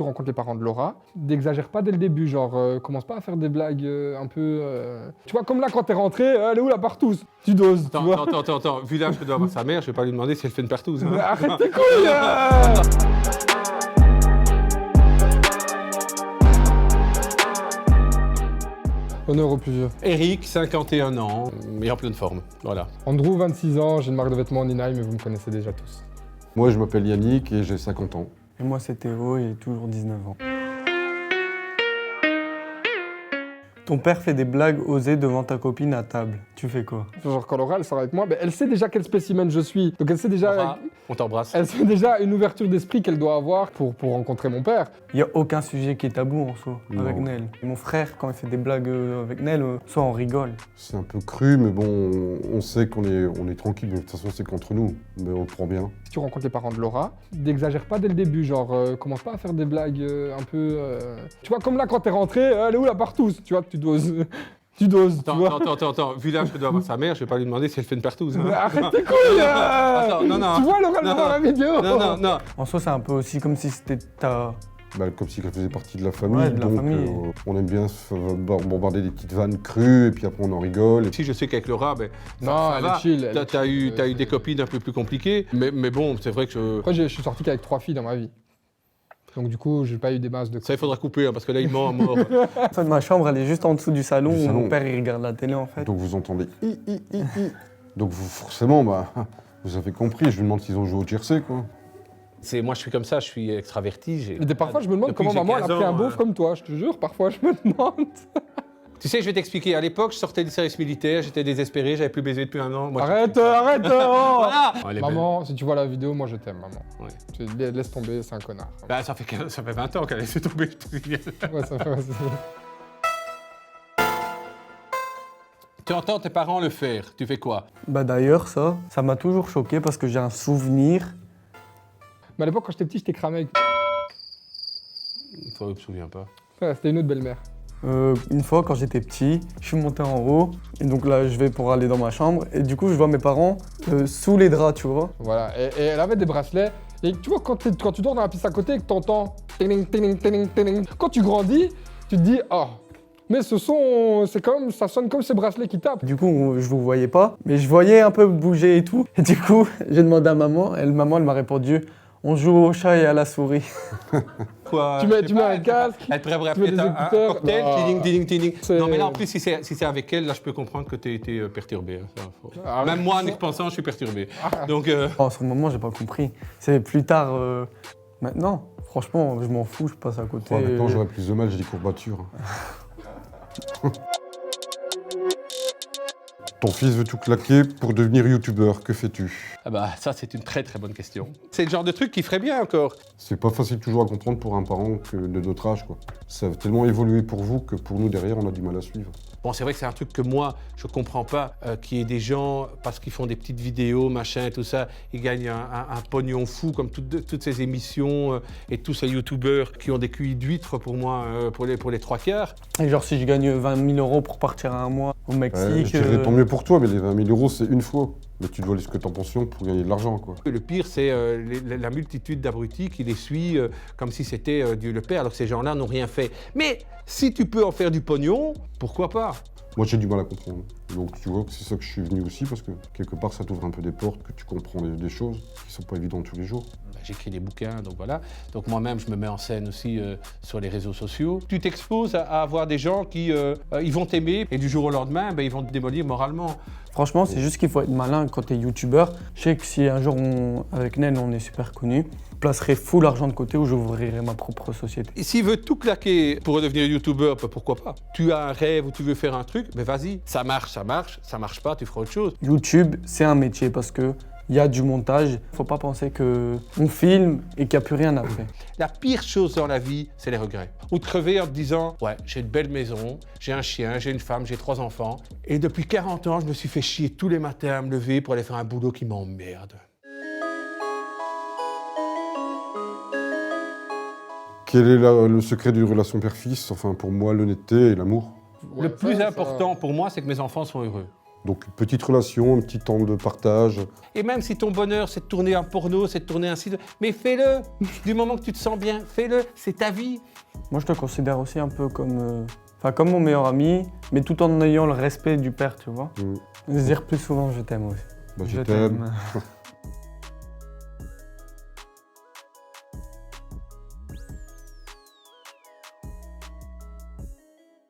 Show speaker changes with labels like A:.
A: tu rencontres les parents de Laura, n'exagère pas dès le début, genre commence pas à faire des blagues un peu... Tu vois, comme là quand t'es rentré, elle est où la partouze? Tu doses, tu vois.
B: Attends, vu l'âge que doit avoir sa mère, je vais pas lui demander si elle fait une partouze. Hein.
A: Arrête tes couilles Honneur au plus vieux.
B: Eric, 51 ans, mais en pleine forme, voilà.
A: Andrew, 26 ans, j'ai une marque de vêtements Ninaï, mais vous me connaissez déjà tous.
C: Moi, je m'appelle Yannick et j'ai 50 ans.
D: Et moi, c'est Théo et toujours 19 ans. Ton père fait des blagues osées devant ta copine à table. Tu fais quoi?
A: Genre quand Laura, elle sort avec moi, elle sait déjà quel spécimen je suis. Donc elle sait déjà...
B: Laura, on t'embrasse.
A: Elle sait déjà une ouverture d'esprit qu'elle doit avoir pour rencontrer mon père.
D: Il n'y a aucun sujet qui est tabou en soi avec
C: Non.
D: Nel. Mon frère, quand il fait des blagues avec Nel, soit on rigole.
C: C'est un peu cru, mais bon, on sait qu'on est tranquille. De toute façon, c'est qu'entre nous, mais on le prend bien.
A: Si tu rencontres les parents de Laura, n'exagère pas dès le début, genre commence pas à faire des blagues un peu... Tu vois, comme là quand t'es rentré, elle est où la partouze? Tu vois, tu doses. Tu doses, tu vois.
B: Attends, vu l'âge que doit avoir sa mère, je vais pas lui demander si elle fait une partouze. Hein.
A: Arrête tes couilles
B: Attends, non.
A: Tu vois Laura dans la vidéo?
B: Non.
D: En soi, c'est un peu aussi comme si c'était ta...
C: Comme si elle faisait partie de la famille.
D: Ouais, de la
C: donc,
D: famille.
C: on aime bien se bombarder des petites vannes crues et puis après on en rigole.
B: Si je sais qu'avec Laura,
A: Non, elle est chill. elle est
B: T'as
A: chill.
B: eu des copines un peu plus compliquées, mais bon, c'est vrai que
A: Après, je suis sorti qu'avec 3 filles dans ma vie. Donc du coup, j'ai pas eu des masses de...
B: ça, il faudra couper, hein, parce que là, il ment à mort.
D: En fait, ma chambre, elle est juste en dessous du salon
C: Du
D: où
C: salon.
D: mon père, il regarde la télé, en fait.
C: Donc vous entendez hi. Donc vous, forcément, vous avez compris. Je lui demande s'ils ont joué au tiercé, quoi.
B: Moi, je suis comme ça, je suis extraverti.
A: Et parfois, je me demande
B: Depuis
A: comment
B: que j'ai
A: maman elle a
B: 15
A: pris un
B: ans,
A: beauf comme toi, je te jure, parfois je me demande.
B: Tu sais, je vais t'expliquer. À l'époque, je sortais du service militaire, j'étais désespéré, j'avais plus baisé depuis un an. Moi,
A: Arrête oh.
B: Voilà.
A: Maman, si tu vois la vidéo, moi je t'aime, maman.
B: Ouais.
A: Laisse tomber, c'est un connard.
B: Ça fait 20 ans qu'elle a laissé tomber.
A: Ouais, ça fait aussi.
B: Tu entends tes parents le faire, tu fais quoi?
D: Bah d'ailleurs, ça m'a toujours choqué parce que j'ai un souvenir.
A: Mais à l'époque, quand j'étais petit, j'étais cramé avec...
B: Je me souviens pas.
A: Ouais, c'était une autre belle-mère.
D: Une fois, quand j'étais petit, je suis monté en haut. Et donc là, je vais pour aller dans ma chambre. Et du coup, je vois mes parents sous les draps, tu vois.
A: Voilà, et elle avait des bracelets. Et tu vois, quand tu dors dans la piste à côté et que t'entends... Quand tu grandis, tu te dis, oh... Mais ce son, ça sonne comme ces bracelets qui tapent.
D: Du coup, je vous voyais pas, mais je voyais un peu bouger et tout. Et du coup, j'ai demandé à maman, et maman, elle m'a répondu, on joue au chat et à la souris.
B: Quoi?
A: Tu mets un casque,
B: Elle préparerait
A: tu mets
B: peut-être
A: des
B: un
A: écouteurs.
B: cocktail,
A: Non.
B: tiling.
A: C'est-
B: Non, mais là, en plus, si c'est avec elle, là, je peux comprendre que t'es été perturbé. Hein, ça,
A: Ah,
B: Même moi, en y repensant, je suis perturbé. Donc,
D: En ce moment, j'ai pas compris. C'est plus tard, maintenant. Franchement, je m'en fous, je passe à côté.
C: Maintenant, j'aurais plus de mal, j'ai des courbatures. Ton fils veut tout claquer pour devenir youtubeur, que fais-tu?
B: ça, c'est une très très bonne question. C'est le genre de truc qui ferait bien encore.
C: C'est pas facile toujours à comprendre pour un parent de notre âge, quoi. Ça a tellement évolué pour vous que pour nous, derrière, on a du mal à suivre.
B: Bon, c'est vrai que c'est un truc que moi, je comprends pas, qu'il y ait des gens, parce qu'ils font des petites vidéos, machin et tout ça, ils gagnent un pognon fou, comme toutes ces émissions et tous ces youtubeurs qui ont des QI d'huîtres, pour moi, pour les 3/4.
D: Et genre, si je gagne 20 000 € pour partir un mois au Mexique...
C: Je dirais tant mieux pour toi, mais les 20 000 €, c'est une fois. Mais tu dois aller jusque en pension pour gagner de l'argent, quoi.
B: Le pire, c'est la multitude d'abrutis qui les suit comme si c'était Dieu le Père, alors que ces gens-là n'ont rien fait. Mais si tu peux en faire du pognon, pourquoi pas?
C: Moi, j'ai du mal à comprendre. Donc, tu vois que c'est ça que je suis venu aussi, parce que quelque part, ça t'ouvre un peu des portes, que tu comprends des choses qui sont pas évidentes tous les jours.
B: J'écris des bouquins, donc voilà. Donc moi-même, je me mets en scène aussi sur les réseaux sociaux. Tu t'exposes à avoir des gens qui ils vont t'aimer et du jour au lendemain, ils vont te démolir moralement.
D: Franchement, c'est juste qu'il faut être malin quand t'es youtubeur. Je sais que si un jour, avec Nen, on est super connus, je placerai full l'argent de côté ou j'ouvrirai ma propre société.
B: Et s'il veut tout claquer pour redevenir youtubeur, pourquoi pas? Tu as un rêve ou tu veux faire un truc, mais vas-y. Ça marche pas, tu feras autre chose.
D: YouTube, c'est un métier parce que il y a du montage. Faut pas penser qu'on filme et qu'il n'y a plus rien après.
B: La pire chose dans la vie, c'est les regrets. Ou de crever en te disant « Ouais, j'ai une belle maison, j'ai un chien, j'ai une femme, j'ai 3 enfants. Et depuis 40 ans, je me suis fait chier tous les matins à me lever pour aller faire un boulot qui m'emmerde. »
C: Quel est le secret d'une relation père-fils? Enfin, pour moi, l'honnêteté et l'amour.
B: Le plus important pour moi, c'est que mes enfants soient heureux.
C: Donc une petite relation, un petit temps de partage.
B: Et même si ton bonheur, c'est de tourner un porno, c'est de tourner un site, mais fais-le. Du moment que tu te sens bien, fais-le. C'est ta vie.
D: Moi, je te considère aussi un peu comme, comme mon meilleur ami, mais tout en ayant le respect du père, tu vois.
C: Mm.
D: Se dire plus souvent je t'aime aussi.
C: Bah, je t'aime.